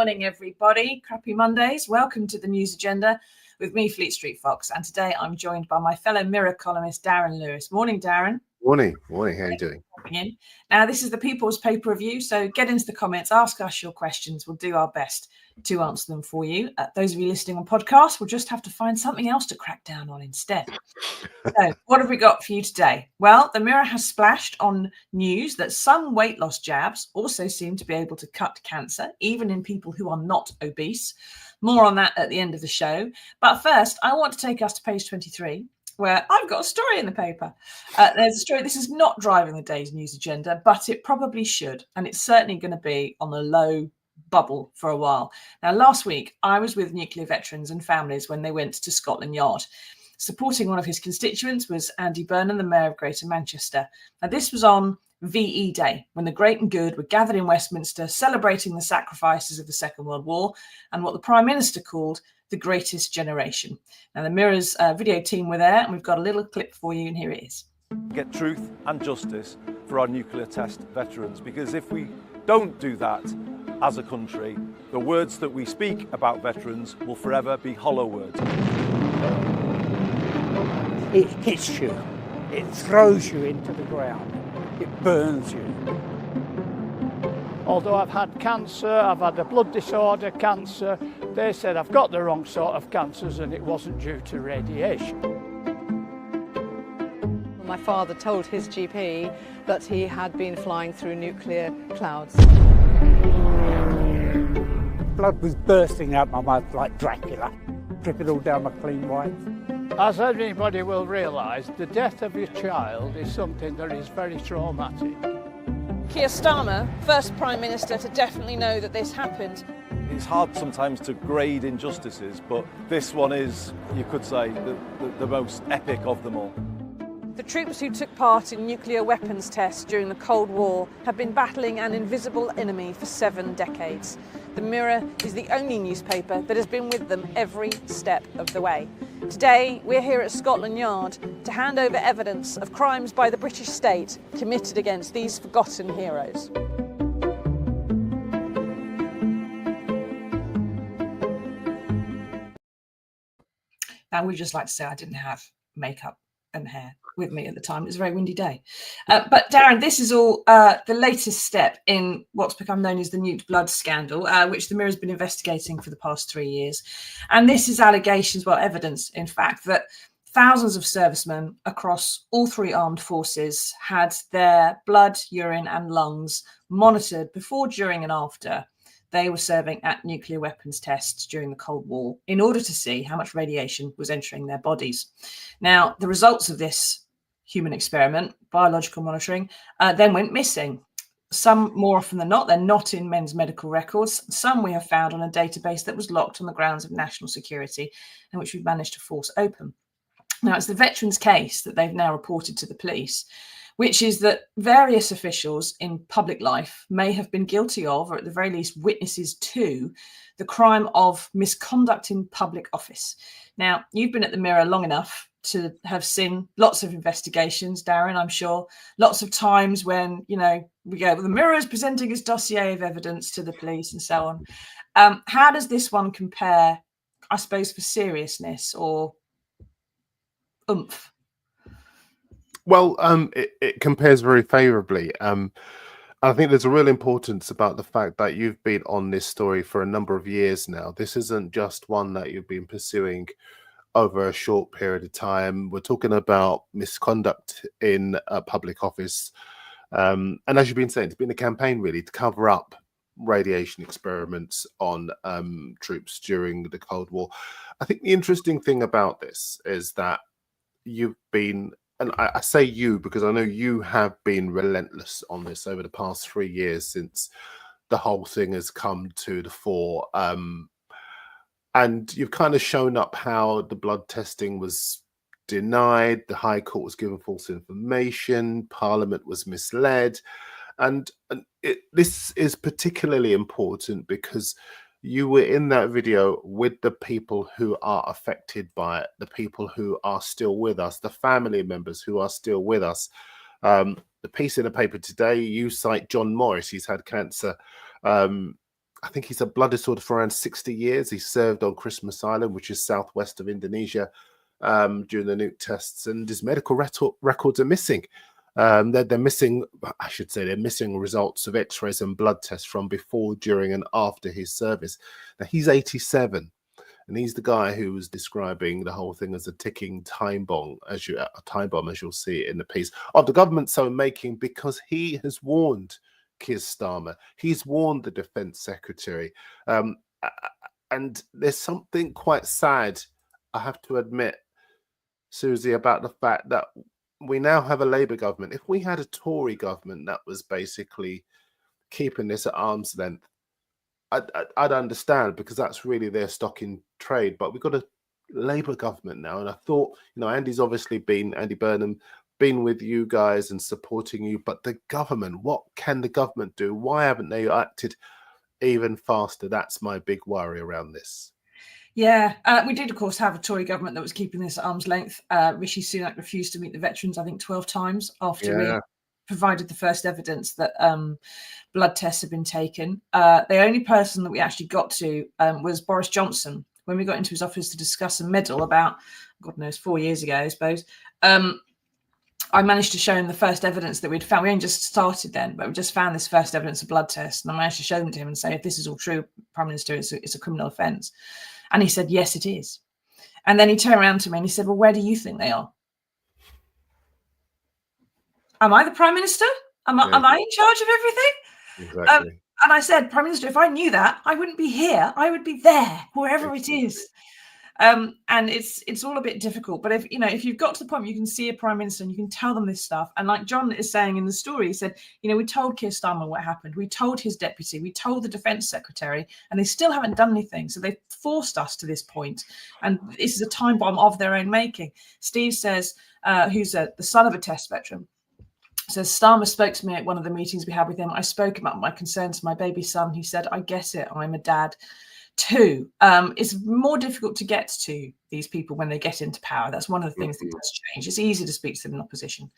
morning, everybody. Crappy Mondays. Welcome to the News Agenda with me, Fleet Street Fox. And today I'm joined by my fellow Mirror columnist, Darren Lewis. Morning, Darren. Morning. How are you doing? Now, this is the People's Paper Review, so get into the comments, ask us your questions. We'll do our best to answer them for you. Those of you listening on podcast will just have to find something else to crack down on instead. So, what have we got for you today? Well, the Mirror has splashed on news that some weight loss jabs also seem to be able to cut cancer, even in people who are not obese. More on that at the end of the show. But first, I want to take us to page 23. Where I've got a story in the paper. There's a story. This is not driving the day's news agenda, but it probably should. And it's certainly going to be on a low bubble for a while. Now, last week, I was with nuclear veterans and families when they went to Scotland Yard. Supporting one of his constituents was Andy Burnham, the Mayor of Greater Manchester. Now, this was on VE Day, when the great and good were gathered in Westminster celebrating the sacrifices of the Second World War and what the Prime Minister called the greatest generation. Now, the Mirror's video team were there, and we've got a little clip for you, and here it is. Get truth and justice for our nuclear test veterans, because if we don't do that as a country, the words that we speak about veterans will forever be hollow words. It hits you, it throws you into the ground, it burns you. Although I've had cancer, I've had a blood disorder, cancer, they said I've got the wrong sort of cancers and it wasn't due to radiation. My father told his GP that he had been flying through nuclear clouds. Blood was bursting out my mouth like Dracula, dripping all down my clean white. As anybody will realise, the death of your child is something that is very traumatic. Keir Starmer, first Prime Minister to definitely know that this happened. It's hard sometimes to grade injustices, but this one is, you could say, the most epic of them all. The troops who took part in nuclear weapons tests during the Cold War have been battling an invisible enemy for 7 decades. The Mirror is the only newspaper that has been with them every step of the way. Today, we're here at Scotland Yard to hand over evidence of crimes by the British state committed against these forgotten heroes. Now, we'd just like to say I didn't have makeup and hair with me at the time. It was a very windy day. But Darren, this is all the latest step in what's become known as the Newt Blood scandal, which the Mirror has been investigating for the past 3 years. And this is allegations, well, evidence, in fact, that thousands of servicemen across all 3 armed forces had their blood, urine and lungs monitored before, during and after they were serving at nuclear weapons tests during the Cold War in order to see how much radiation was entering their bodies. Now, the results of this human experiment, biological monitoring, then went missing. Some, more often than not, they're not in men's medical records. Some we have found on a database that was locked on the grounds of national security and which we've managed to force open. Now, it's the veterans' case that they've now reported to the police, which is that various officials in public life may have been guilty of, or at the very least witnesses to, the crime of misconduct in public office. Now, you've been at the Mirror long enough to have seen lots of investigations, Darren, I'm sure. Lots of times when, we go, well, the Mirror is presenting its dossier of evidence to the police and so on. How does this one compare, I suppose, for seriousness or oomph? Well, it compares very favourably. I think there's a real importance about the fact that you've been on this story for a number of years now. This isn't just one that you've been pursuing over a short period of time. We're talking about misconduct in a public office. And as you've been saying, it's been a campaign really to cover up radiation experiments on troops during the Cold War. I think the interesting thing about this is that you've been, and I say you because I know you have been relentless on this over the past 3 years since the whole thing has come to the fore. And you've kind of shown up how the blood testing was denied, the High Court was given false information, Parliament was misled. And this is particularly important because you were in that video with the people who are affected by it, the people who are still with us, the family members who are still with us. The piece in the paper today, you cite John Morris. He's had cancer I think he's a blood disorder for around 60 years. He served on Christmas Island, which is southwest of Indonesia, during the nuke tests, and his medical records are missing. They're missing, I should say, they're missing results of x-rays and blood tests from before, during, and after his service. Now, he's 87, and he's the guy who was describing the whole thing as a ticking time bomb, as you'll see it in the piece, of the government's own making, because he has warned Keir Starmer. He's warned the Defence Secretary. And there's something quite sad, I have to admit, Susie, about the fact that we now have a Labour government. If we had a Tory government that was basically keeping this at arm's length, I'd understand, because that's really their stock in trade. But we've got a Labour government now, and I thought, Andy Burnham, been with you guys and supporting you, but the government, what can the government do? Why haven't they acted even faster? That's my big worry around this. Yeah, we did, of course, have a Tory government that was keeping this at arm's length. Rishi Sunak refused to meet the veterans, I think, 12 times after we provided the first evidence that blood tests had been taken. The only person that we actually got to was Boris Johnson. When we got into his office to discuss a medal about, God knows, 4 years ago, I suppose, I managed to show him the first evidence that we'd found. We only just started then, but we just found this first evidence of blood test. And I managed to show them to him and say, if this is all true, Prime Minister, it's a criminal offence. And he said, yes, it is. And then he turned around to me and he said, well, where do you think they are? Am I the Prime Minister? Am I in charge of everything? Exactly. And I said, Prime Minister, if I knew that, I wouldn't be here. I would be there, wherever it is. And it's all a bit difficult. But if you've got to the point where you can see a Prime Minister and you can tell them this stuff, and like John is saying in the story, he said, we told Keir Starmer what happened. We told his deputy. We told the Defence Secretary, and they still haven't done anything. So they've forced us to this point. And this is a time bomb of their own making. Steve says, who's the son of a test veteran, says, Starmer spoke to me at one of the meetings we had with him. I spoke about my concerns for my baby son. He said, I get it. I'm a dad too. It's more difficult to get to these people when they get into power. That's one of the things that does change. It's easy to speak to them in opposition.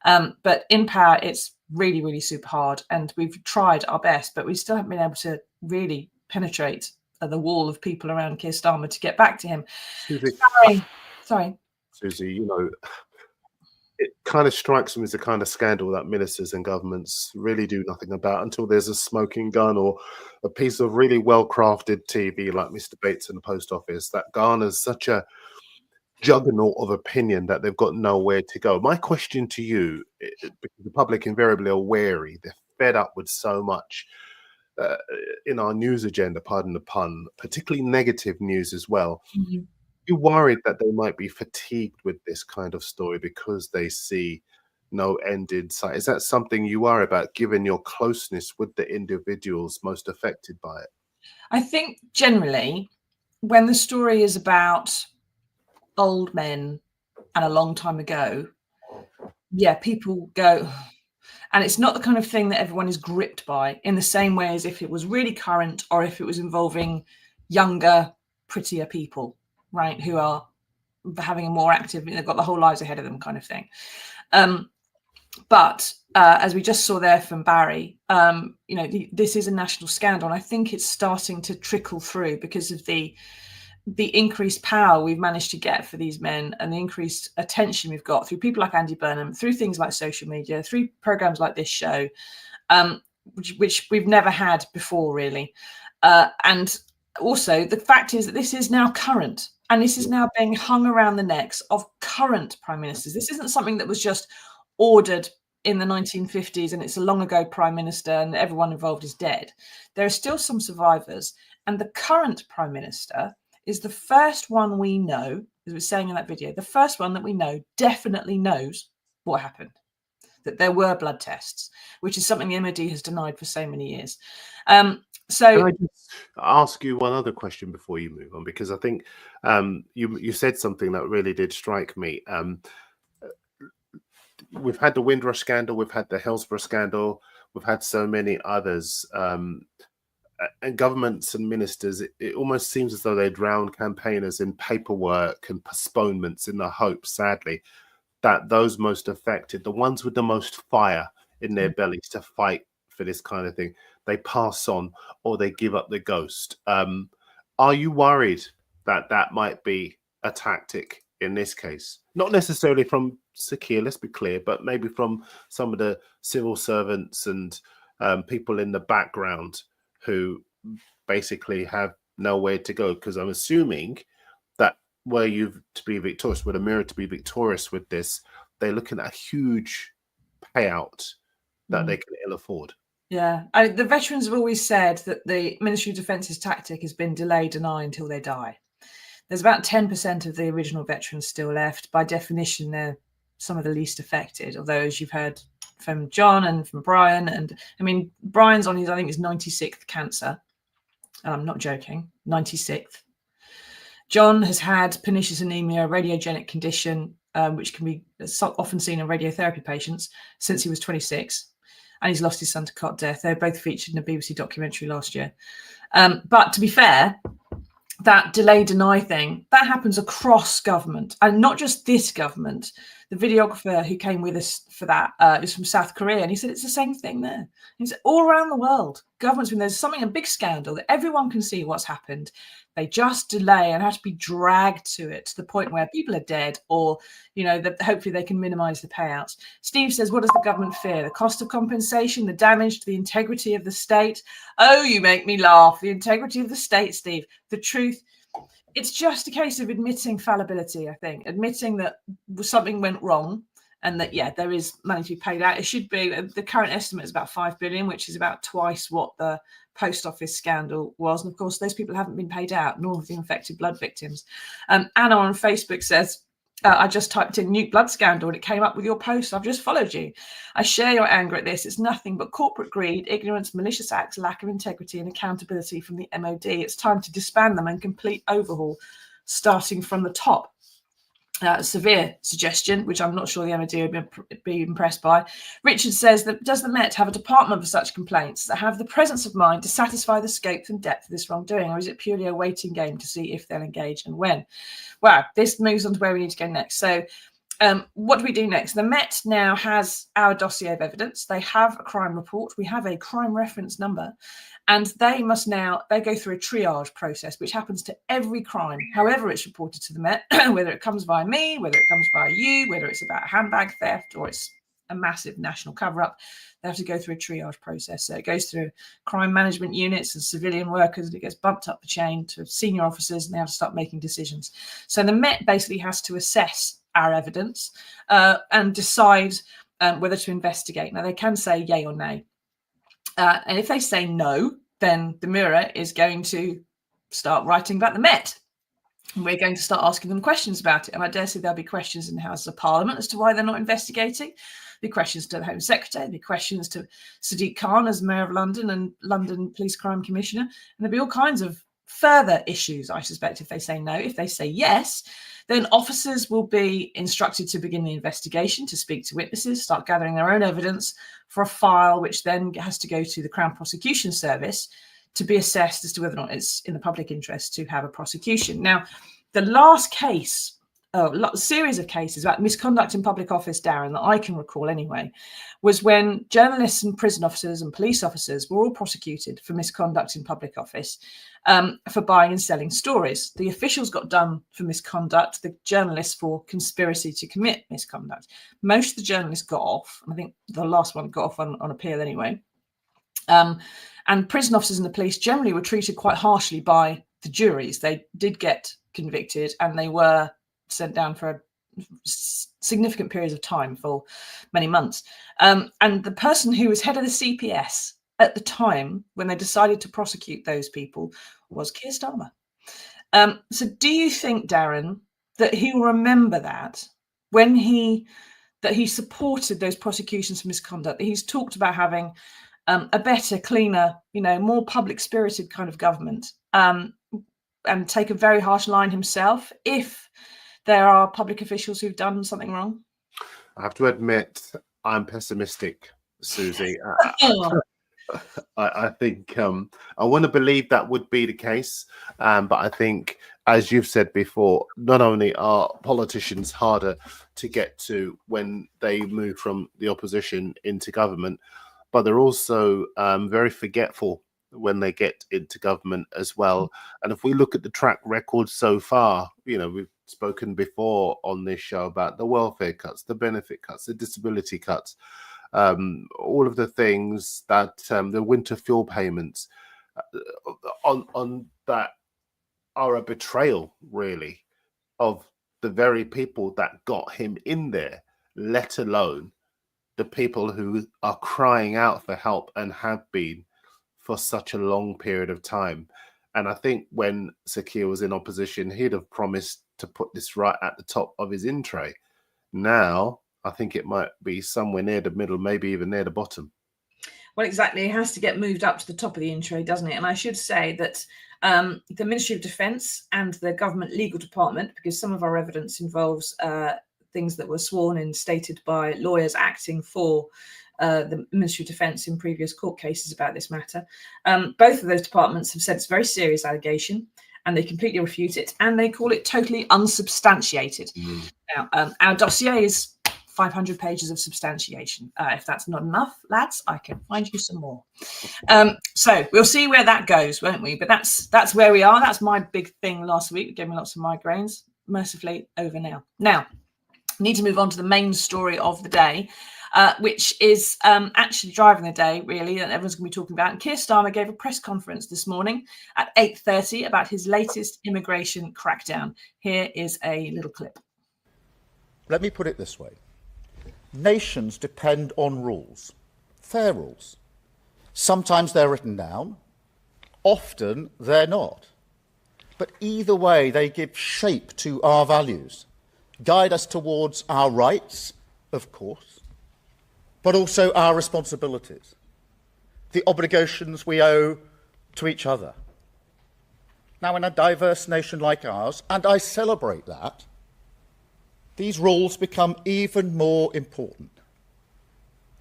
But in power, it's really, really super hard. And we've tried our best, but we still haven't been able to really penetrate the wall of people around Keir Starmer to get back to him. Sorry. Susie, it kind of strikes me as a kind of scandal that ministers and governments really do nothing about until there's a smoking gun or a piece of really well-crafted TV like Mr. Bates in the Post Office that garners such a juggernaut of opinion that they've got nowhere to go. My question to you, because the public invariably are wary, they're fed up with so much in our news agenda, pardon the pun, particularly negative news as well. Mm-hmm. You worried that they might be fatigued with this kind of story because they see no end in sight? Is that something you worry about, given your closeness with the individuals most affected by it? I think generally, when the story is about old men and a long time ago, people go, and it's not the kind of thing that everyone is gripped by in the same way as if it was really current or if it was involving younger, prettier people, right, who are having a more active, they've got the whole lives ahead of them kind of thing. But as we just saw there from Barry, this is a national scandal, and I think it's starting to trickle through because of the increased power we've managed to get for these men and the increased attention we've got through people like Andy Burnham, through things like social media, through programs like this show, which we've never had before, really. And also, the fact is that this is now current, and this is now being hung around the necks of current prime ministers. This isn't something that was just ordered in the 1950s and it's a long ago prime minister and everyone involved is dead. There are still some survivors, and the current prime minister is the first one we know, as we were saying in that video, the first one that we know definitely knows what happened, that there were blood tests, which is something the MOD has denied for so many years. So can I just ask you one other question before you move on? Because I think you said something that really did strike me. We've had the Windrush scandal, we've had the Hillsborough scandal, we've had so many others. And governments and ministers, it almost seems as though they drown campaigners in paperwork and postponements in the hope, sadly, that those most affected, the ones with the most fire in their bellies to fight for this kind of thing, they pass on or they give up the ghost. Are you worried that that might be a tactic in this case? Not necessarily from Sir Keir, let's be clear, but maybe from some of the civil servants and people in the background who basically have nowhere to go. Because I'm assuming that were you to be victorious, were the Mirror to be victorious with this, they're looking at a huge payout that they can ill afford. Yeah, the veterans have always said that the Ministry of Defence's tactic has been delay, deny until they die. There's about 10% of the original veterans still left. By definition, they're some of the least affected, although, as you've heard from John and from Brian, and I mean, Brian's on his, I think, his 96th cancer. I'm not joking, 96th. John has had pernicious anemia, a radiogenic condition, which can be often seen in radiotherapy patients, since he was 26. And he's lost his son to cot death. They're both featured in a BBC documentary last year. But to be fair, that delay deny thing, that happens across government, and not just this government. The videographer who came with us for that is from South Korea, and he said it's the same thing there. He said all around the world, governments, when there's something, a big scandal that everyone can see what's happened, they just delay and have to be dragged to it, to the point where people are dead, or, you know, that hopefully they can minimize the payouts. Steve says, what does the government fear? The cost of compensation, the damage to the integrity of the state? Oh, you make me laugh. The integrity of the state, Steve. The truth, it's just a case of admitting fallibility, I think, admitting that something went wrong and that, yeah, there is money to be paid out. It should be, the current estimate is about 5 billion, which is about twice what the post office scandal was. And of course, those people haven't been paid out, nor have the infected blood victims. Anna on Facebook says, I just typed in nuke blood scandal and it came up with your post. I've just followed you. I share your anger at this. It's nothing but corporate greed, ignorance, malicious acts, lack of integrity and accountability from the MOD. It's time to disband them and complete overhaul, starting from the top. Severe suggestion, which I'm not sure the MOD would be impressed by. Richard says, that does the Met have a department for such complaints that have the presence of mind to satisfy the scope and depth of this wrongdoing, or is it purely a waiting game to see if they'll engage and when? Well, this moves on to where we need to go next. So what do we do next? The Met now has our dossier of evidence. They have a crime report. We have a crime reference number. And they must now, they go through a triage process, which happens to every crime, however it's reported to the Met, whether it comes via me, whether it comes via you, whether it's about handbag theft or it's a massive national cover-up. They have to go through a triage process. So it goes through crime management units and civilian workers, and it gets bumped up the chain to senior officers, and they have to start making decisions. So the Met basically has to assess our evidence and decide whether to investigate. Now, they can say yay or nay. And if they say no, then the Mirror is going to start writing about the Met. And we're going to start asking them questions about it. And I dare say there'll be questions in the House of Parliament as to why they're not investigating. There'll be questions to the Home Secretary. There'll be questions to Sadiq Khan as Mayor of London and London Police Crime Commissioner. And there'll be all kinds of further issues, I suspect, if they say no. If they say yes, then officers will be instructed to begin the investigation, to speak to witnesses, start gathering their own evidence for a file, which then has to go to the Crown Prosecution Service to be assessed as to whether or not it's in the public interest to have a prosecution. Now, the last case, a series of cases about misconduct in public office, Darren, that I can recall anyway, was when journalists and prison officers and police officers were all prosecuted for misconduct in public office, for buying and selling stories. The officials got done for misconduct, the journalists for conspiracy to commit misconduct. Most of the journalists got off. I think the last one got off on appeal anyway. And prison officers and the police generally were treated quite harshly by the juries. They did get convicted and they were sent down for significant periods of time, for many months. And the person who was head of the CPS at the time when they decided to prosecute those people was Keir Starmer. So do you think, Darren, that he will remember that when he supported those prosecutions for misconduct, that he's talked about having a better, cleaner, more public-spirited kind of government, and take a very harsh line himself if there are public officials who've done something wrong? I have to admit, I'm pessimistic, Susie. I think I want to believe that would be the case, but I think, as you've said before, not only are politicians harder to get to when they move from the opposition into government, but they're also very forgetful when they get into government as well. And if we look at the track record so far, we've spoken before on this show about the welfare cuts, the benefit cuts, the disability cuts, all of the things that the winter fuel payments on that are a betrayal, really, of the very people that got him in there, let alone the people who are crying out for help and have been for such a long period of time. And I think when Sir Keir was in opposition, he'd have promised to put this right at the top of his in tray. Now, I think it might be somewhere near the middle, maybe even near the bottom. Well, exactly. It has to get moved up to the top of the in tray, doesn't it? And I should say that the Ministry of Defence and the government legal department, because some of our evidence involves things that were sworn and stated by lawyers acting for the Ministry of Defence in previous court cases about this matter. Both of those departments have said it's a very serious allegation, and they completely refute it, and they call it totally unsubstantiated. Now, our dossier is 500 pages of substantiation. If that's not enough, lads, I can find you some more. So we'll see where that goes, won't we? But that's where we are. That's my big thing last week. It gave me lots of migraines. Mercifully over now. Now, need to move on to the main story of the day, which is actually driving the day, really, that everyone's going to be talking about. And Keir Starmer gave a press conference this morning at 8:30 about his latest immigration crackdown. Here is a little clip. Let me put it this way. Nations depend on rules, fair rules. Sometimes they're written down, often they're not. But either way, they give shape to our values, guide us towards our rights, of course, but also our responsibilities, the obligations we owe to each other. Now, in a diverse nation like ours, and I celebrate that, these rules become even more important.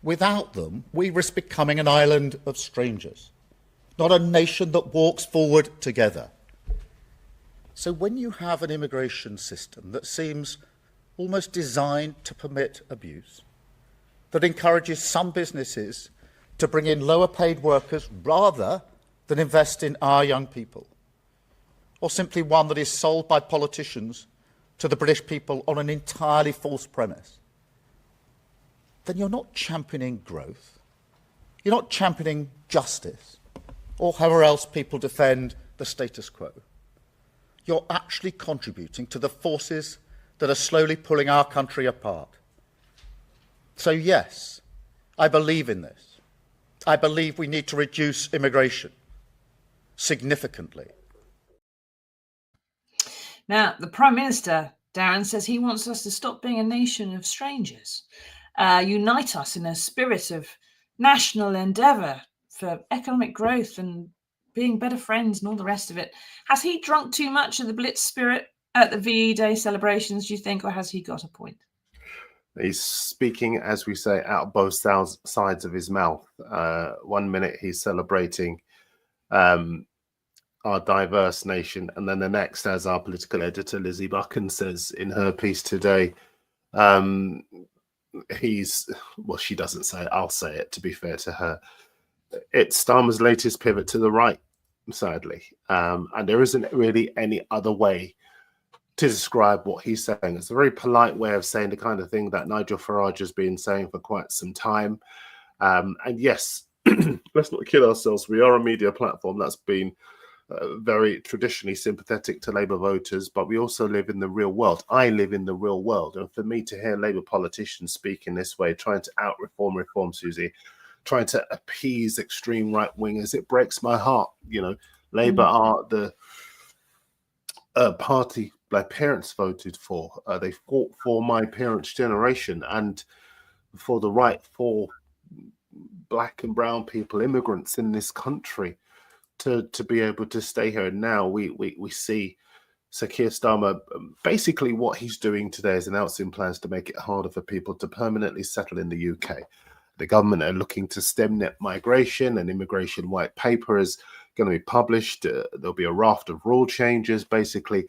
Without them, we risk becoming an island of strangers, not a nation that walks forward together. So when you have an immigration system that seems almost designed to permit abuse, that encourages some businesses to bring in lower paid workers rather than invest in our young people, or simply one that is sold by politicians to the British people on an entirely false premise, then you're not championing growth, you're not championing justice, or however else people defend the status quo. You're actually contributing to the forces that are slowly pulling our country apart. So yes, I believe in this. I believe we need to reduce immigration significantly. Now, the Prime Minister, Darren, says he wants us to stop being a nation of strangers, unite us in a spirit of national endeavour for economic growth and being better friends and all the rest of it. Has he drunk too much of the Blitz spirit at the VE Day celebrations, do you think, or has he got a point? He's speaking, as we say, out of both sides of his mouth. 1 minute he's celebrating our diverse nation, and then the next, as our political editor Lizzie Buchan says in her piece today, she doesn't say it, I'll say it to be fair to her, it's Starmer's latest pivot to the right, sadly, and there isn't really any other way to describe what he's saying. It's a very polite way of saying the kind of thing that Nigel Farage has been saying for quite some time, and yes, let's not kid ourselves, we are a media platform that's been very traditionally sympathetic to Labour voters, but we also live in the real world. I live in the real world, and for me to hear Labour politicians speak in this way, trying to reform, Susie, trying to appease extreme right wingers, it breaks my heart. Labour are the party my parents voted for. They fought for my parents' generation and for the right for black and brown people, immigrants in this country, to be able to stay here. And now we see Sir Keir Starmer, basically what he's doing today is announcing plans to make it harder for people to permanently settle in the UK. The government are looking to stem net migration. An immigration white paper is going to be published. There'll be a raft of rule changes. Basically,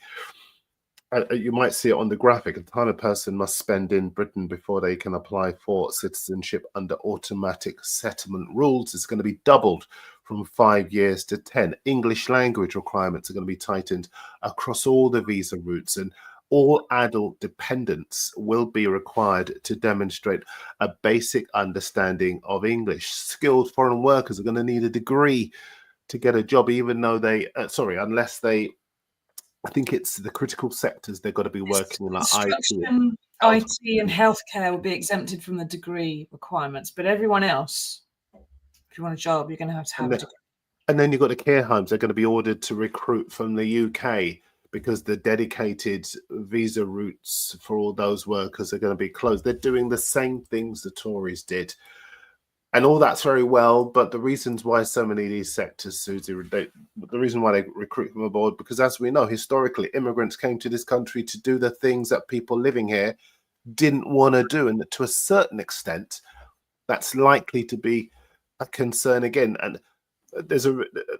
You might see it on the graphic. A ton of person must spend in Britain before they can apply for citizenship under automatic settlement rules. It's going to be doubled from 5 years to 10. English language requirements are going to be tightened across all the visa routes, and all adult dependents will be required to demonstrate a basic understanding of English. Skilled foreign workers are going to need a degree to get a job, even though they, unless they, I think it's the critical sectors they've got to be working in, like Construction, IT and healthcare will be exempted from the degree requirements, but everyone else, if you want a job, you're going to have a degree. And then you've got the care homes. They're going to be ordered to recruit from the UK because the dedicated visa routes for all those workers are going to be closed. They're doing the same things the Tories did. And all that's very well, but the reasons why so many of these sectors, Susie, the reason why they recruit from abroad, because as we know, historically, immigrants came to this country to do the things that people living here didn't want to do. And to a certain extent, that's likely to be a concern again. And there's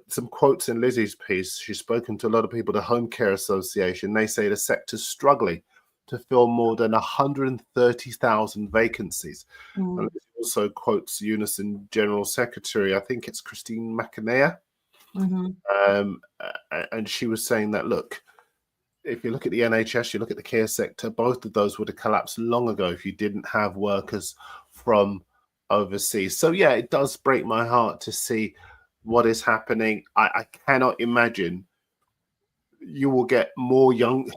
some quotes in Lizzie's piece. She's spoken to a lot of people, the Home Care Association. They say the sector's struggling to fill more than 130,000 vacancies. And Lizzie also quotes Unison General Secretary, I think it's Christine McAnair. And she was saying that, look, if you look at the NHS, you look at the care sector, both of those would have collapsed long ago if you didn't have workers from overseas. So, yeah, it does break my heart to see what is happening. I cannot imagine you will get more young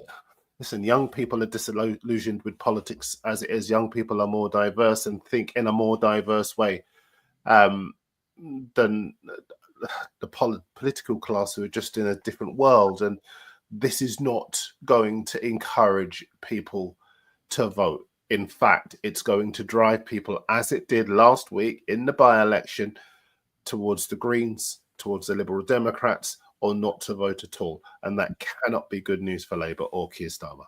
people are disillusioned with politics as it is. Young people are more diverse and think in a more diverse way than the political class, who are just in a different world. And this is not going to encourage people to vote. In fact, it's going to drive people, as it did last week in the by-election, towards the Greens, towards the Liberal Democrats, or not to vote at all. And that cannot be good news for Labour or Keir Starmer.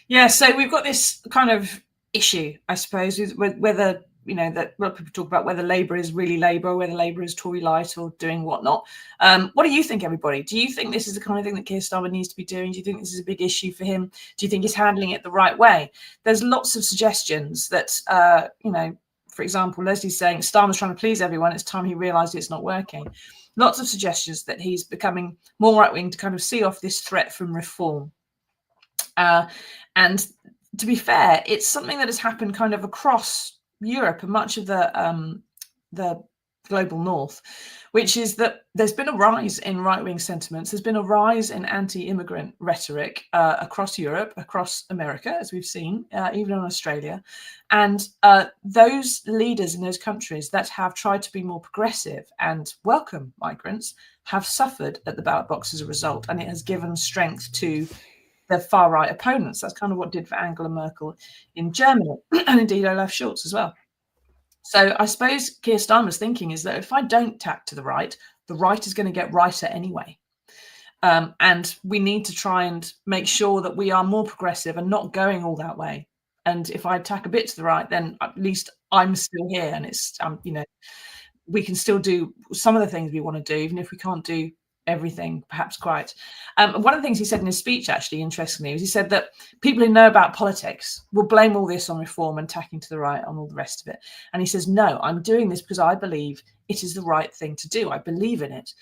Yeah, so we've got this kind of issue, I suppose, with whether, that a lot of people talk about whether Labour is really Labour, whether Labour is Tory light or doing whatnot. What do you think, everybody? Do you think this is the kind of thing that Keir Starmer needs to be doing? Do you think this is a big issue for him? Do you think he's handling it the right way? There's lots of suggestions that, for example, Leslie's saying Starmer's trying to please everyone. It's time he realised it's not working. Lots of suggestions that he's becoming more right-wing to kind of see off this threat from reform. And to be fair, it's something that has happened kind of across Europe and much of the global north, which is that there's been a rise in right-wing sentiments. There's been a rise in anti-immigrant rhetoric across Europe, across America, as we've seen, even in Australia. And those leaders in those countries that have tried to be more progressive and welcome migrants have suffered at the ballot box as a result. And it has given strength to their far-right opponents. That's kind of what did for Angela Merkel in Germany, and indeed Olaf Scholz as well. So I suppose Keir Starmer's thinking is that if I don't tack to the right is going to get righter anyway. And we need to try and make sure that we are more progressive and not going all that way. And if I tack a bit to the right, then at least I'm still here. And it's, we can still do some of the things we want to do, even if we can't do everything, perhaps quite. One of the things he said in his speech, actually, interestingly, was he said that people who know about politics will blame all this on reform and tacking to the right on all the rest of it. And he says, no, I'm doing this because I believe it is the right thing to do. I believe in it.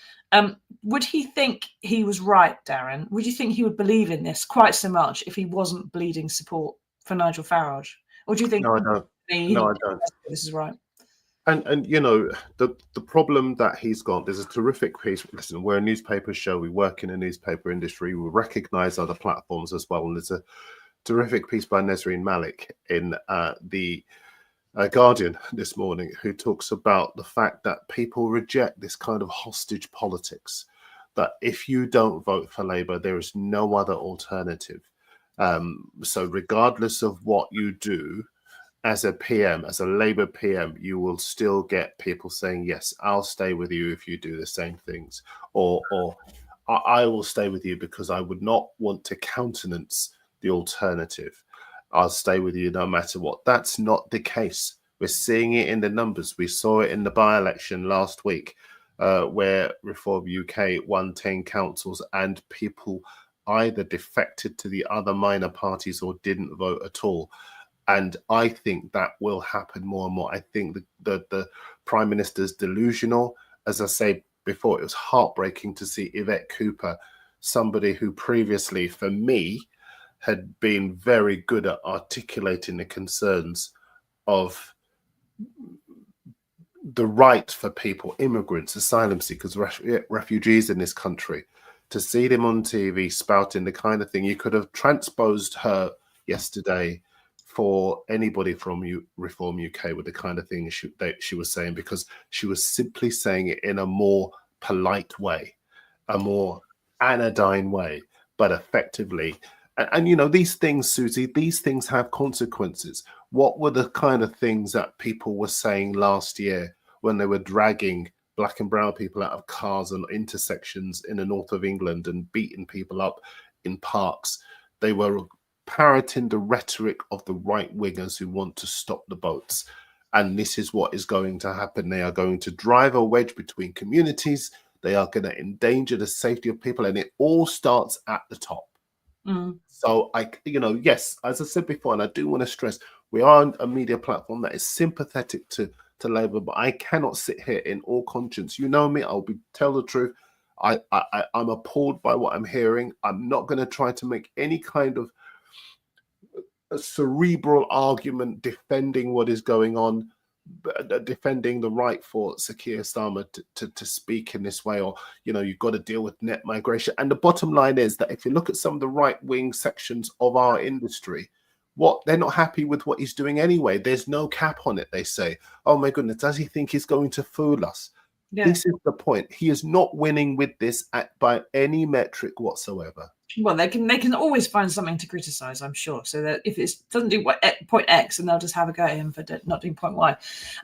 Would he think he was right, Darren? Would you think he would believe in this quite so much if he wasn't bleeding support for Nigel Farage? Or do you think No, I don't. No, I don't. This is right? And the problem that he's got, there's a terrific piece. Listen, we're a newspaper show. We work in a newspaper industry. We recognize other platforms as well. And there's a terrific piece by Nesreen Malik in the Guardian this morning, who talks about the fact that people reject this kind of hostage politics, that if you don't vote for Labour, there is no other alternative. So regardless of what you do, as a PM, as a Labour PM, you will still get people saying, yes, I'll stay with you if you do the same things. Or I will stay with you because I would not want to countenance the alternative. I'll stay with you no matter what. That's not the case. We're seeing it in the numbers. We saw it in the by-election last week, where Reform UK won 10 councils and people either defected to the other minor parties or didn't vote at all. And I think that will happen more and more. I think the Prime Minister's delusional. As I say before, it was heartbreaking to see Yvette Cooper, somebody who previously, for me, had been very good at articulating the concerns of the right for people, immigrants, asylum seekers, refugees in this country. To see them on TV spouting the kind of thing, you could have transposed her yesterday for anybody from Reform UK with the kind of thing she was saying, because she was simply saying it in a more polite way, a more anodyne way, but effectively. And you know, these things, Susie, these things have consequences. What were the kind of things that people were saying last year when they were dragging black and brown people out of cars and intersections in the north of England and beating people up in parks? They were parroting the rhetoric of the right wingers who want to stop the boats. And this is what is going to happen. They are going to drive a wedge between communities. They are going to endanger the safety of people. And it all starts at the top. So yes, as I said before, and I do want to stress, we are a media platform that is sympathetic to Labour, but I cannot sit here in all conscience. You know me, tell the truth. I'm appalled by what I'm hearing. I'm not going to try to make any kind of a cerebral argument defending what is going on, defending the right for Sir Keir Starmer to speak in this way, or, you know, you've got to deal with net migration. And the bottom line is that if you look at some of the right-wing sections of our industry, they're not happy with what he's doing anyway. There's no cap on it, they say. Oh my goodness, does he think he's going to fool us? Yeah. This is the point. He is not winning with this by any metric whatsoever. Well, they can always find something to criticize, I'm sure. So that if it doesn't do point X, then they'll just have a go at him for not doing point Y.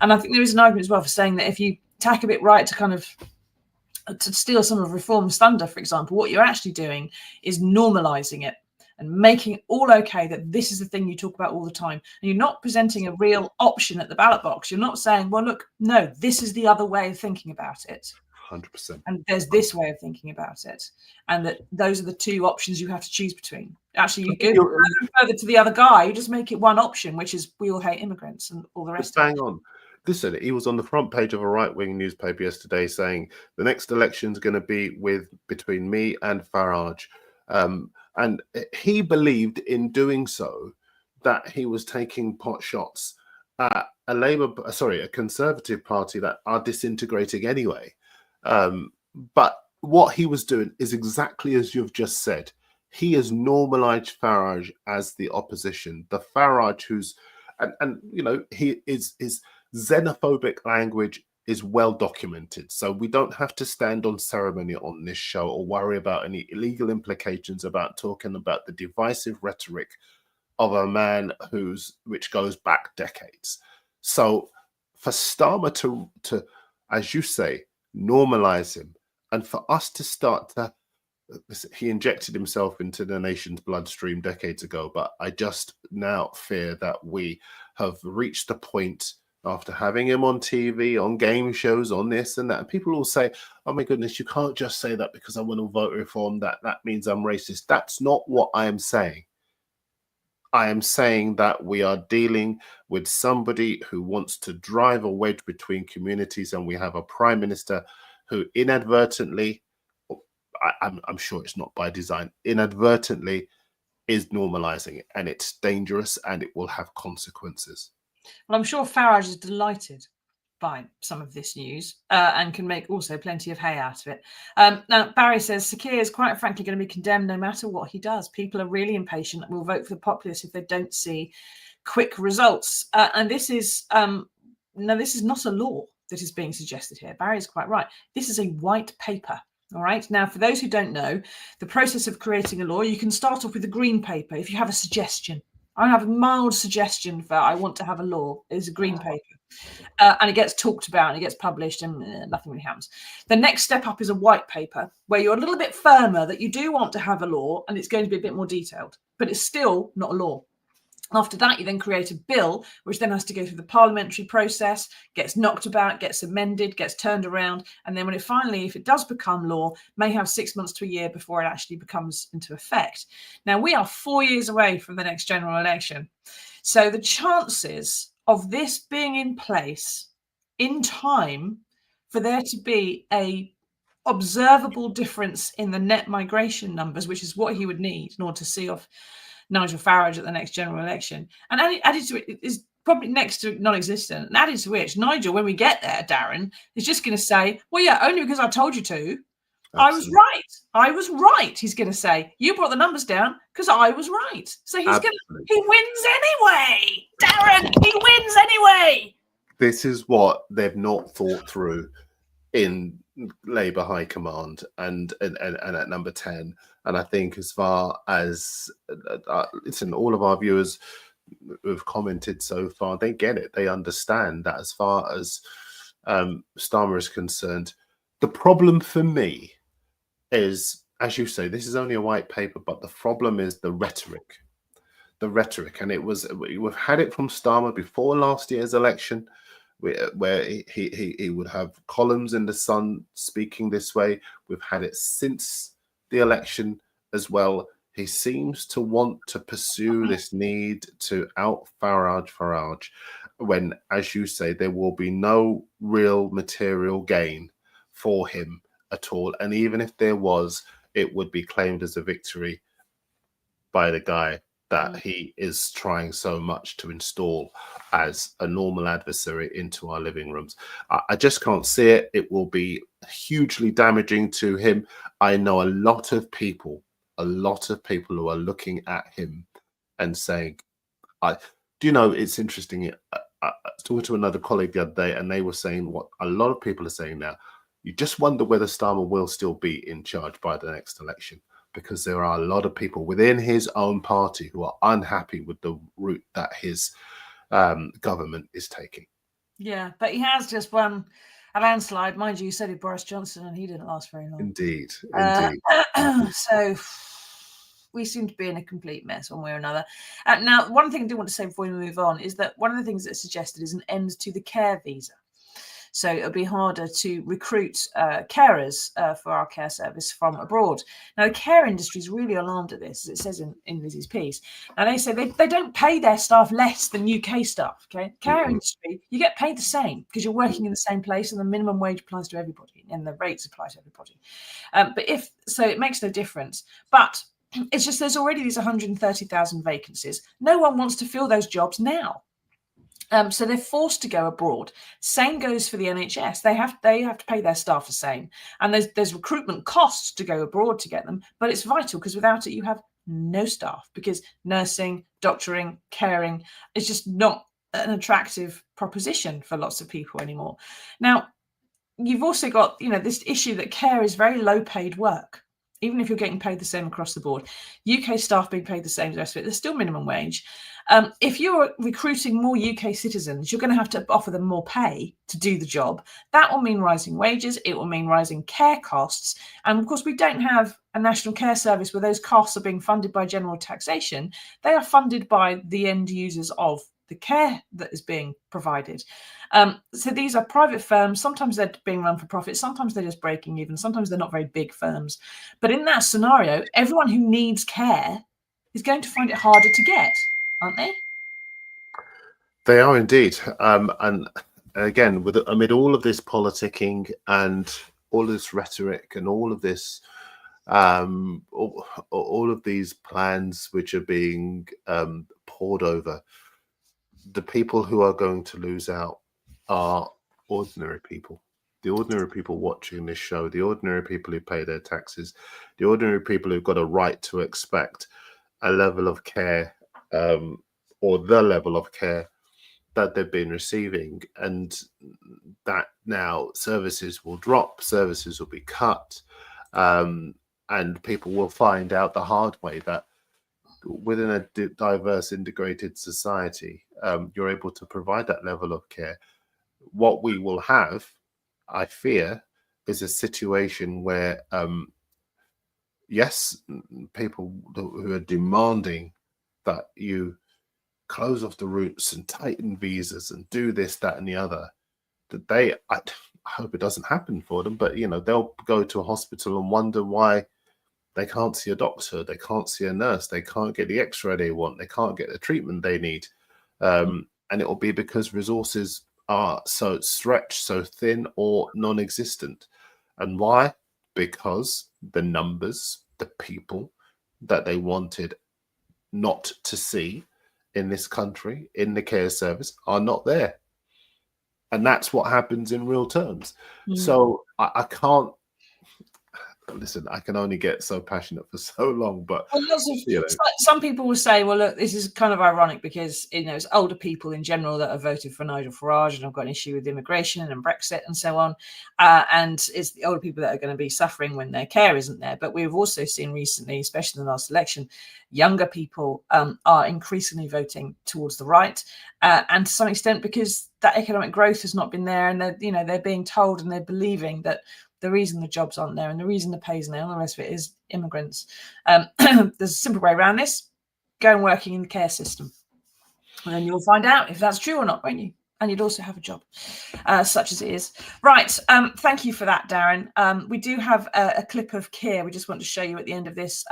And I think there is an argument as well for saying that if you tack a bit right to steal some of Reform's thunder, for example, what you're actually doing is normalizing it and making it all okay that this is the thing you talk about all the time. And you're not presenting a real option at the ballot box. You're not saying, well, look, no, this is the other way of thinking about it. 100%. And there's this way of thinking about it. And that those are the two options you have to choose between. Actually, you go further to the other guy, you just make it one option, which is we all hate immigrants and all the rest of it. Bang on. Listen, he was on the front page of a right-wing newspaper yesterday saying the next election is going to be between me and Farage. And he believed in doing so that he was taking pot shots at a Conservative Party that are disintegrating anyway. But what he was doing is exactly as you've just said. He has normalized Farage as the opposition. The Farage who's, and you know, his xenophobic language is well documented. So we don't have to stand on ceremony on this show or worry about any illegal implications about talking about the divisive rhetoric of a man which goes back decades. So for Starmer to, as you say, normalize him, and for us to start to, he injected himself into the nation's bloodstream decades ago, but I just now fear that we have reached the point after having him on TV, on game shows, on this and that. And people will say, oh my goodness, you can't just say that because I want to vote reform, that means I'm racist. That's not what I am saying. I am saying that we are dealing with somebody who wants to drive a wedge between communities, and we have a prime minister who inadvertently, I'm sure it's not by design, inadvertently is normalizing it, and it's dangerous and it will have consequences. Well, I'm sure Farage is delighted by some of this news and can make also plenty of hay out of it. Now, Barry says, Sir Keir is quite frankly going to be condemned no matter what he does. People are really impatient and will vote for the populace if they don't see quick results. And this is, this is not a law that is being suggested here. Barry is quite right. This is a white paper. All right. Now, for those who don't know, the process of creating a law, you can start off with a green paper if you have a suggestion. I have a mild suggestion for I want to have a law. It's a green paper. And it gets talked about and it gets published and nothing really happens. The next step up is a white paper where you're a little bit firmer that you do want to have a law and it's going to be a bit more detailed, but it's still not a law. After that, you then create a bill, which then has to go through the parliamentary process, gets knocked about, gets amended, gets turned around. And then when it finally, if it does become law, may have 6 months to a year before it actually becomes into effect. Now, we are 4 years away from the next general election. So the chances of this being in place in time for there to be a observable difference in the net migration numbers, which is what he would need in order to see off Nigel Farage at the next general election, and added to it is probably next to non-existent. And added to which, Nigel, when we get there, Darren, is just going to say, well, yeah, only because I told you to. Absolutely. I was right. He's going to say, you brought the numbers down because I was right. So he wins anyway. Darren, he wins anyway. This is what they've not thought through in Labour High Command and at number 10. And I think as far as, listen, all of our viewers who've commented so far, they get it. They understand that as far as Starmer is concerned. The problem for me is, as you say, this is only a white paper, but the problem is the rhetoric. The rhetoric. And we've had it from Starmer before last year's election, where he would have columns in the Sun speaking this way. We've had it since the election as well. He seems to want to pursue this need to out Farage when, as you say, there will be no real material gain for him at all. And even if there was, it would be claimed as a victory by the guy that he is trying so much to install as a normal adversary into our living rooms. I just can't see it. It will be hugely damaging to him. I know a lot of people who are looking at him and saying, it's interesting. I was talking to another colleague the other day, and they were saying what a lot of people are saying now. You just wonder whether Starmer will still be in charge by the next election, because there are a lot of people within his own party who are unhappy with the route that his government is taking. Yeah, but he has just won a landslide. Mind you, so did Boris Johnson, and he didn't last very long. Indeed. So we seem to be in a complete mess one way or another. Now, one thing I do want to say before we move on is that one of the things that's suggested is an end to the care visa. So it'll be harder to recruit carers for our care service from abroad. Now, the care industry is really alarmed at this, as it says in Lizzie's piece. And they say they don't pay their staff less than UK staff. Okay, care industry, you get paid the same because you're working in the same place, and the minimum wage applies to everybody, and the rates apply to everybody. But it makes no difference. But it's just there's already these 130,000 vacancies. No one wants to fill those jobs now. So they're forced to go abroad. Same goes for the NHS. They have to pay their staff the same. And there's recruitment costs to go abroad to get them, but it's vital because without it, you have no staff, because nursing, doctoring, caring is just not an attractive proposition for lots of people anymore. Now, you've also got, this issue that care is very low paid work. Even if you're getting paid the same across the board, UK staff being paid the same as the rest of it, there's still minimum wage. If you're recruiting more UK citizens, you're going to have to offer them more pay to do the job. That will mean rising wages. It will mean rising care costs. And of course, we don't have a national care service where those costs are being funded by general taxation. They are funded by the end users of the care that is being provided. So these are private firms. Sometimes they're being run for profit. Sometimes they're just breaking even. Sometimes they're not very big firms. But in that scenario, everyone who needs care is going to find it harder to get, aren't they? They are indeed. And again, amid all of this politicking and all this rhetoric and all of this, all of these plans which are being poured over, the people who are going to lose out are ordinary people. The ordinary people watching this show, the ordinary people who pay their taxes, the ordinary people who've got a right to expect a level of care or the level of care that they've been receiving. And that now services will drop, services will be cut, and people will find out the hard way that within a diverse, integrated society, you're able to provide that level of care. What we will have, I fear, is a situation where, yes, people who are demanding that you close off the routes and tighten visas and do this, that, and the other, that I hope it doesn't happen for them, but they'll go to a hospital and wonder why they can't see a doctor, they can't see a nurse, they can't get the X-ray they want, they can't get the treatment they need, and it will be because resources are so stretched, so thin, or non-existent. And why? Because the numbers, the people that they wanted not to see in this country, in the care service, are not there. And that's what happens in real terms. So I can't, listen, I can only get so passionate for so long, but some people will say, well, look, this is kind of ironic because it's older people in general that have voted for Nigel Farage and have got an issue with immigration and Brexit and so on, and it's the older people that are going to be suffering when their care isn't there. But we've also seen recently, especially in the last election, younger people are increasingly voting towards the right, and to some extent because that economic growth has not been there, and they're being told and they're believing that the reason the jobs aren't there and the reason the pay isn't there and all the rest of it is immigrants. There's a simple way around this: go and working in the care system, and then you'll find out if that's true or not, won't you? And you'd also have a job, such as it is. Right. Thank you for that, Darren. We do have a clip of Keir we just want to show you at the end of this,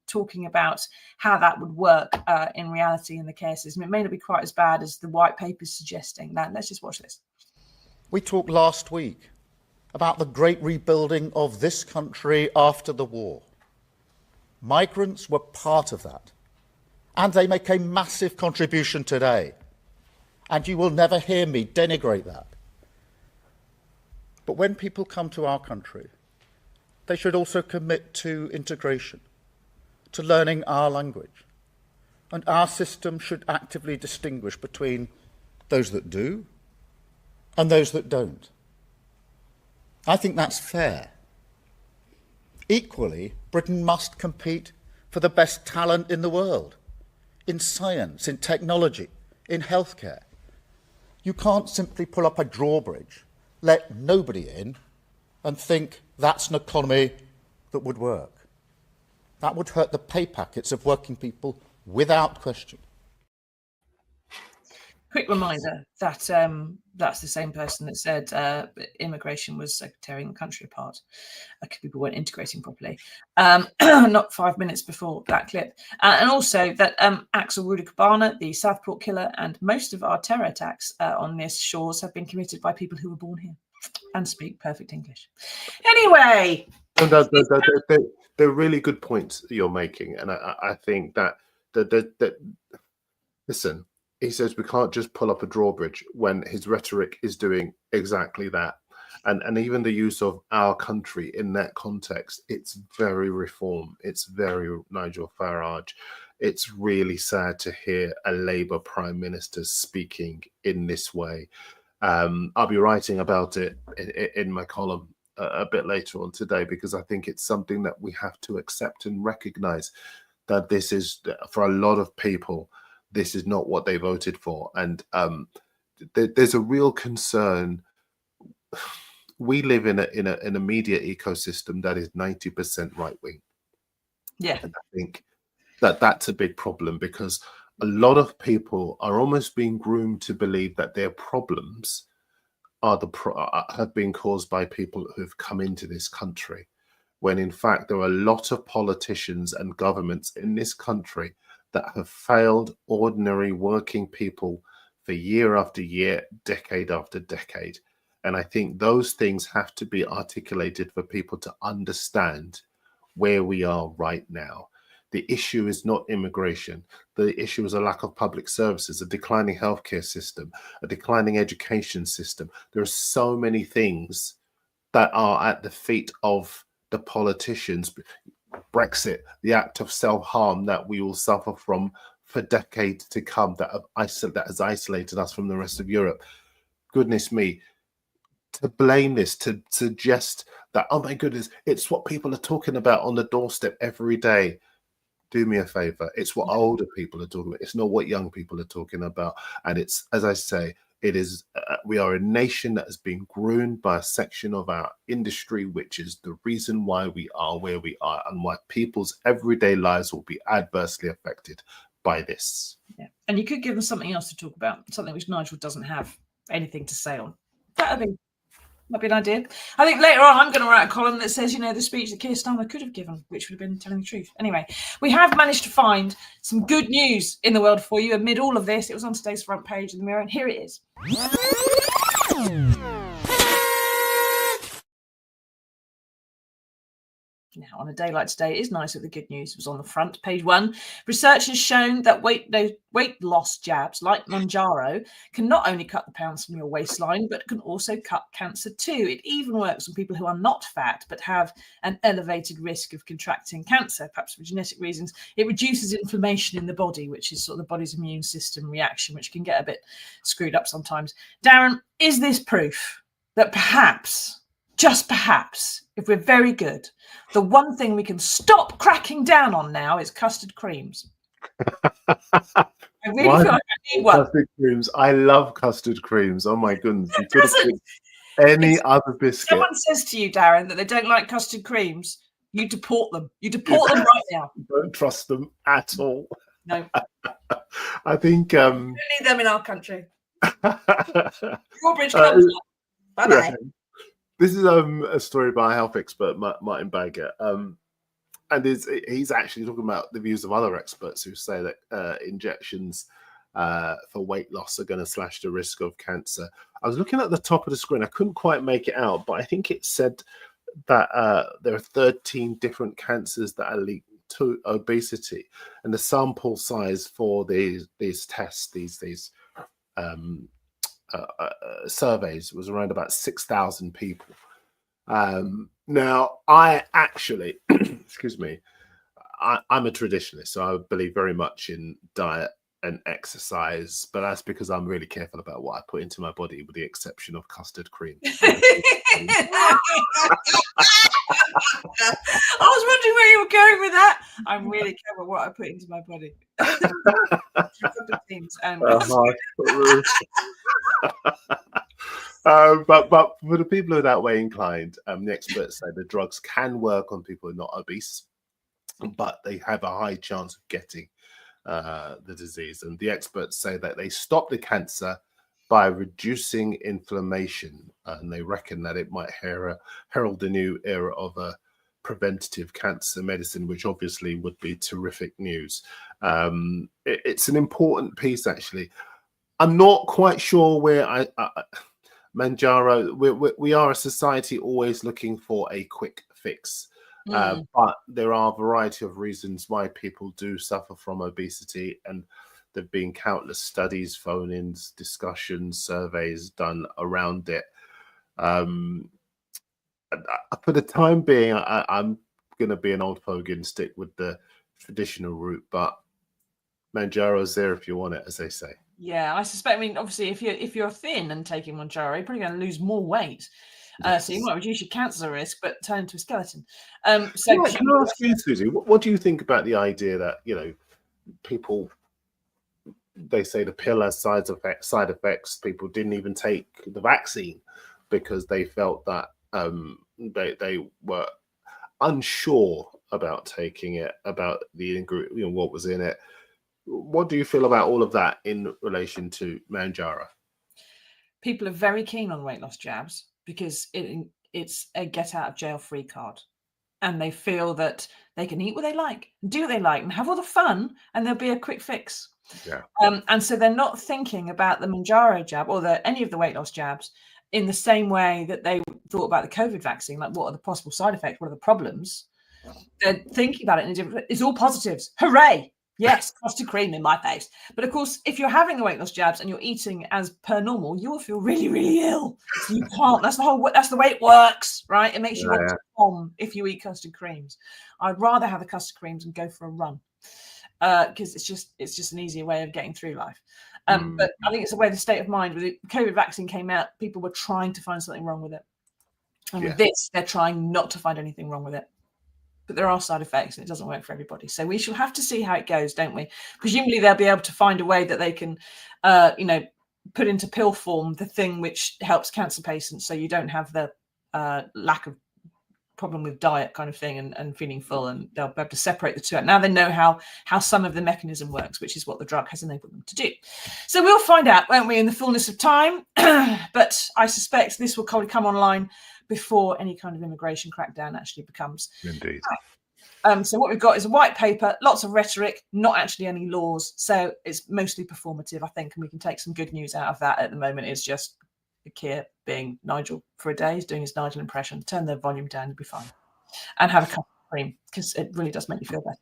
talking about how that would work in reality in the care system. It may not be quite as bad as the white paper's suggesting. Now, let's just watch this. We talked last week about the great rebuilding of this country after the war. Migrants were part of that, and they make a massive contribution today. And you will never hear me denigrate that. But when people come to our country, they should also commit to integration, to learning our language. And our system should actively distinguish between those that do and those that don't. I think that's fair. Equally, Britain must compete for the best talent in the world, in science, in technology, in healthcare. You can't simply pull up a drawbridge, let nobody in, and think that's an economy that would work. That would hurt the pay packets of working people without question. Quick reminder that that's the same person that said immigration was tearing the country apart. People weren't integrating properly. Not 5 minutes before that clip. And also that Axel Rudikabana, the Southport killer, and most of our terror attacks on this shores have been committed by people who were born here and speak perfect English. Anyway. They're really good points you're making. And I think that listen, he says we can't just pull up a drawbridge when his rhetoric is doing exactly that. And even the use of our country in that context, it's very reform. It's very Nigel Farage. It's really sad to hear a Labour Prime Minister speaking in this way. I'll be writing about it in my column a bit later on today, because I think it's something that we have to accept and recognise that this is, for a lot of people, this is not what they voted for. And there's a real concern. We live in a media ecosystem that is 90% right wing. Yeah. And I think that's a big problem, because a lot of people are almost being groomed to believe that their problems have been caused by people who've come into this country, when in fact there are a lot of politicians and governments in this country that have failed ordinary working people for year after year, decade after decade. And I think those things have to be articulated for people to understand where we are right now. The issue is not immigration. The issue is a lack of public services, a declining healthcare system, a declining education system. There are so many things that are at the feet of the politicians. Brexit, the act of self-harm that we will suffer from for decades to come, that has isolated us from the rest of Europe. Goodness me, to blame this, to suggest that, oh my goodness, it's what people are talking about on the doorstep every day. Do me a favor. It's what older people are talking about. It's not what young people are talking about. And it's, as I say, it is, we are a nation that has been groomed by a section of our industry, which is the reason why we are where we are and why people's everyday lives will be adversely affected by this. Yeah. And you could give them something else to talk about, something which Nigel doesn't have anything to say on. Might be an idea. I think later on I'm going to write a column that says, the speech that Keir Starmer could have given, which would have been telling the truth. Anyway, we have managed to find some good news in the world for you amid all of this. It was on today's front page of the Mirror, and here it is. Now, on a day like today, it is nice that the good news was on the front, page 1. Research has shown that weight loss jabs like Mounjaro can not only cut the pounds from your waistline, but can also cut cancer too. It even works on people who are not fat, but have an elevated risk of contracting cancer, perhaps for genetic reasons. It reduces inflammation in the body, which is sort of the body's immune system reaction, which can get a bit screwed up sometimes. Darren, is this proof that perhaps, just perhaps, if we're very good, the one thing we can stop cracking down on now is custard creams? I really feel like I need one. Custard creams. I love custard creams. Oh my goodness. You could have picked any other biscuit. Someone says to you, Darren, that they don't like custard creams, you deport them. You deport them right now. Don't trust them at all. No. I think we don't need them in our country. Drawbridge comes up. Bye-bye. Yeah. This is a story by a health expert, Martin Baggett, and he's actually talking about the views of other experts who say that injections for weight loss are going to slash the risk of cancer. I was looking at the top of the screen. I couldn't quite make it out, but I think it said that there are 13 different cancers that are linked to obesity, and the sample size for these tests, these surveys was around about 6,000 people. Now, I actually, excuse me, I'm a traditionalist, so I believe very much in diet and exercise, but that's because I'm really careful about what I put into my body, with the exception of custard cream. I was wondering where you were going with that. I'm really careful what I put into my body. But for the people who are that way inclined, the experts say the drugs can work on people who are not obese, but they have a high chance of getting the disease. And the experts say that they stop the cancer by reducing inflammation, and they reckon that it might herald a new era of preventative cancer medicine, which obviously would be terrific news. It's an important piece, actually. I'm not quite sure where Mounjaro, we are a society always looking for a quick fix. But there are a variety of reasons why people do suffer from obesity, and there have been countless studies, phone-ins, discussions, surveys done around it. For the time being, I'm going to be an old fogey and stick with the traditional route, but Mounjaro's there if you want it, as they say. Yeah, I suspect. I mean, obviously, if you're thin and taking Mounjaro, you're probably going to lose more weight. So you might reduce your cancer risk, but turn into a skeleton. Can I ask you, Susie, what do you think about the idea that, people, they say the pill has side effects. People didn't even take the vaccine because they felt that they were unsure about taking it, about the ingredient, what was in it. What do you feel about all of that in relation to Mounjaro? People are very keen on weight loss jabs because it's a get out of jail free card, and they feel that they can eat what they like, do what they like, and have all the fun, and there'll be a quick fix. Yeah. And so they're not thinking about the Mounjaro jab or any of the weight loss jabs in the same way that they thought about the COVID vaccine. Like, what are the possible side effects? What are the problems? They're thinking about it in a different. It's all positives. Hooray! Yes, custard cream in my face. But of course, if you're having the weight loss jabs and you're eating as per normal, you will feel really, really ill. So you can't. That's the way it works, right? It makes you want to bomb if you eat custard creams. I'd rather have the custard creams and go for a run because it's just an easier way of getting through life. But I think it's the way the state of mind with the COVID vaccine came out. People were trying to find something wrong with it, and with this, they're trying not to find anything wrong with it. But there are side effects, and it doesn't work for everybody. So we shall have to see how it goes, don't we? Presumably they'll be able to find a way that they can, put into pill form the thing which helps cancer patients, so you don't have the lack of problem with diet kind of thing and feeling full, and they'll be able to separate the two out. Now they know how some of the mechanism works, which is what the drug has enabled them to do. So we'll find out, won't we, in the fullness of time. But I suspect this will probably come online before any kind of immigration crackdown actually becomes. Indeed. So what we've got is a white paper, lots of rhetoric, not actually any laws. So it's mostly performative, I think, and we can take some good news out of that at the moment. It's just Keir being Nigel for a day. He's doing his Nigel impression. Turn the volume down, you'll be fine. And have a cup of cream, because it really does make you feel better.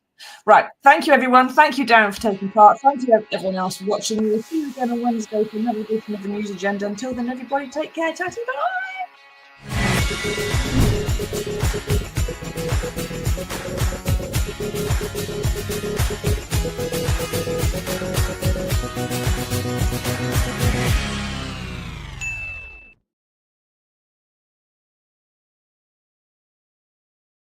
Right. Thank you, everyone. Thank you, Darren, for taking part. Thank you, everyone else, for watching. We'll see you again on Wednesday for another edition of the News Agenda. Until then, everybody, take care. Tatty, bye.